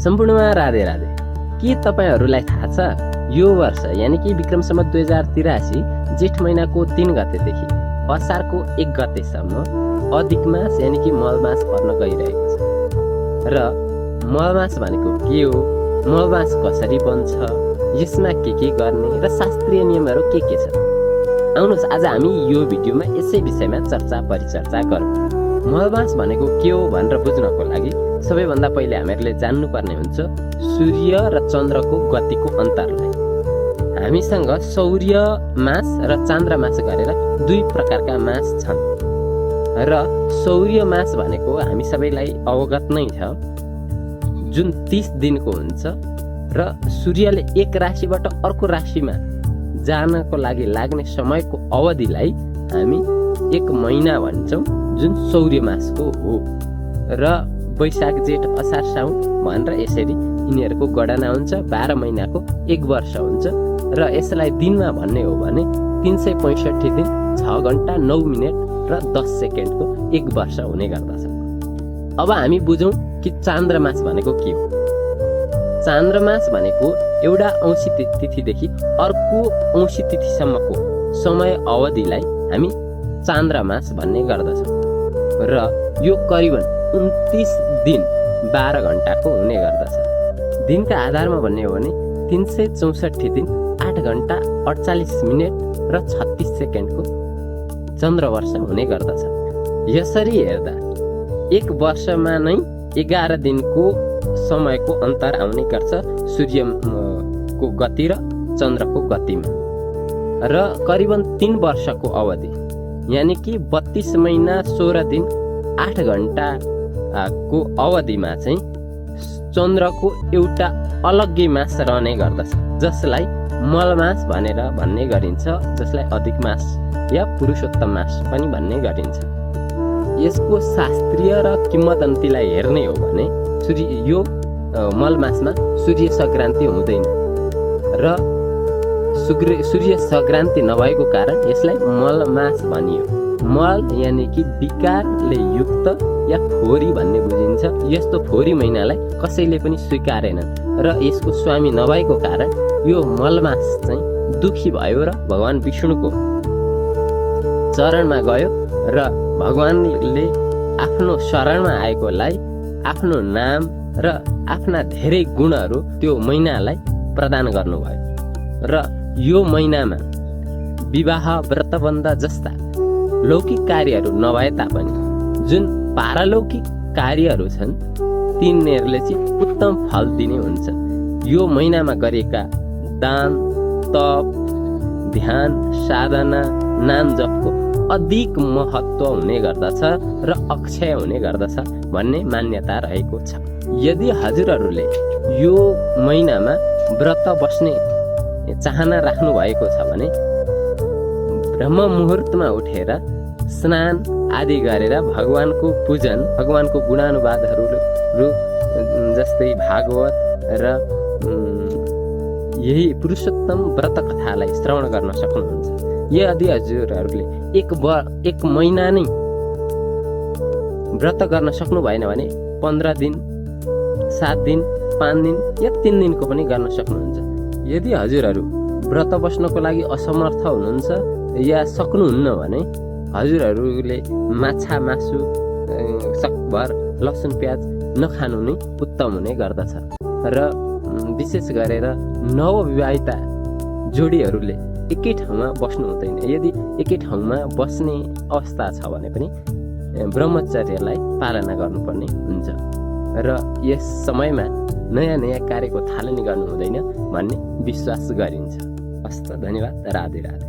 सम्पूर्णमा राधे राधे। के तपाईहरूलाई थाहा छ, यो वर्ष यानि कि विक्रम सम्वत 2083 जेठ महिनाको 3 गतेदेखि असारको 1 गतेसम्म अधिक मास यानि कि मलमास पर्न गइरहेको छ। र मलमास भनेको के हो, मलमास कसरी बन्छ, यसमा के गर्ने र शास्त्रीय नियमहरू के छ, आउनुहोस् आज हामी यो भिडियोमा यसै विषयमा चर्चा परिचर्चा गरौँ। मलमास भनेको के हो भनेर बुझ्नको लागि सबैभन्दा पहिले हामीहरूले जान्नुपर्ने हुन्छ सूर्य र चन्द्रको गतिको अन्तरलाई। हामीसँग सौर्य मास र चान्द्र मास गरेर 2 प्रकारका मास छन् र सौर्य मास भनेको हामी सबैलाई अवगत नै छ, जुन 30 दिनको हुन्छ र सूर्यले एक राशिबाट अर्को राशिमा जानको लागि लाग्ने समयको अवधिलाई हामी 1 महिना भन्छौँ, जुन सौर्य मासको हो। र वैशाख जेठ असार साउन भनेर यसरी यिनीहरूको गणना हुन्छ। 12 महिनाको 1 वर्ष हुन्छ र यसलाई दिनमा भन्ने हो भने 365 दिन 6 घण्टा 9 मिनट र 10 सेकेन्डको 1 वर्ष हुने गर्दछ। अब हामी बुझौँ कि चान्द्रमास भनेको के हो। चान्द्रमास भनेको एउटा औँसी तिथिदेखि अर्को औँसी तिथिसम्मको समय अवधिलाई हामी चान्द्रमास भन्ने गर्दछौँ र यो करिबन 29 दिन 12 घण्टाको हुने गर्दछ। दिनका आधारमा भन्ने हो भने 364 दिन 8 घण्टा 48 मिनट र 36 सेकेन्डको चन्द्रवर्ष हुने गर्दछ। यसरी हेर्दा 1 वर्षमा नै 11 दिनको समयको अन्तर आउने गर्छ सूर्यको गति र चन्द्रको गतिमा। र करिबन 3 वर्षको अवधि यानि कि 32 महिना 16 दिन 8 घण्टा को अवधिमा चाहिँ चन्द्रको एउटा अलग्गै मास रहने गर्दछ, जसलाई मलमास भनेर भन्ने गरिन्छ, जसलाई अधिक मास या पुरुषोत्तम मास पनि भन्ने गरिन्छ। यसको शास्त्रीय र किंवदन्तीलाई हेर्ने हो भने यो मलमासमा सूर्य सङ्क्रान्ति हुँदैन र सूर्य सङ्क्रान्ति नभएको कारण यसलाई मलमास भनियो। मल यानि कि विकारले युक्त या फोरी भन्ने बुझिन्छ। यस्तो फोरी महिनालाई कसैले पनि स्वीकारेनन् र यसको स्वामी नभएको कारण यो मलमास चाहिँ दुखी भयो र भगवान विष्णुको चरणमा गयो र भगवानले आफ्नो शरणमा आएकोलाई आफ्नो नाम र आफ्ना धेरै गुणहरू त्यो महिनालाई प्रदान गर्नुभयो। र यो महिनामा विवाह व्रतबन्ध जस्ता लौकिक कार्यहरू नभए तापनि जुन पारलौकिक कार्यहरू छन् तिनीहरूले चाहिँ उत्तम फल दिने हुन्छ। यो महिनामा गरेका दान तप ध्यान साधना नाम जपको अधिक महत्त्व हुने गर्दछ र अक्षय हुने गर्दछ भन्ने मान्यता रहेको छ। यदि हजुरहरूले यो महिनामा व्रत बस्ने चाहना राख्नु भएको छ भने ब्रह्म मुहुर्तमा उठेर स्नान आदि गरेर भगवानको पूजन, भगवानको गुणानुवादहरू जस्तै भागवत र यही पुरुषोत्तम व्रत कथालाई श्रवण गर्न सक्नुहुन्छ। यदि हजुरहरूले एक महिना नै व्रत गर्न सक्नु भएन भने 15 दिन 7 दिन 5 दिन या 3 दिनको पनि गर्न सक्नुहुन्छ। यदि हजुरहरू व्रत बस्नको लागि असमर्थ हुनुहुन्छ या सक्नुहुन्न भने हजुरहरूले माछा मासु सकभर लसुन प्याज नखानु नै उत्तम हुने गर्दछ। र विशेष गरेर नवविवाहिता जोडीहरूले एकै ठाउँमा बस्नु हुँदैन। यदि एकै ठाउँमा बस्ने अवस्था छ भने पनि ब्रह्मचर्यलाई पालना गर्नुपर्ने हुन्छ र यस समयमा नयाँ कार्यको थालनी गर्नु हुँदैन भन्ने विश्वास गरिन्छ। हस्त धन्यवाद। राधे राधे।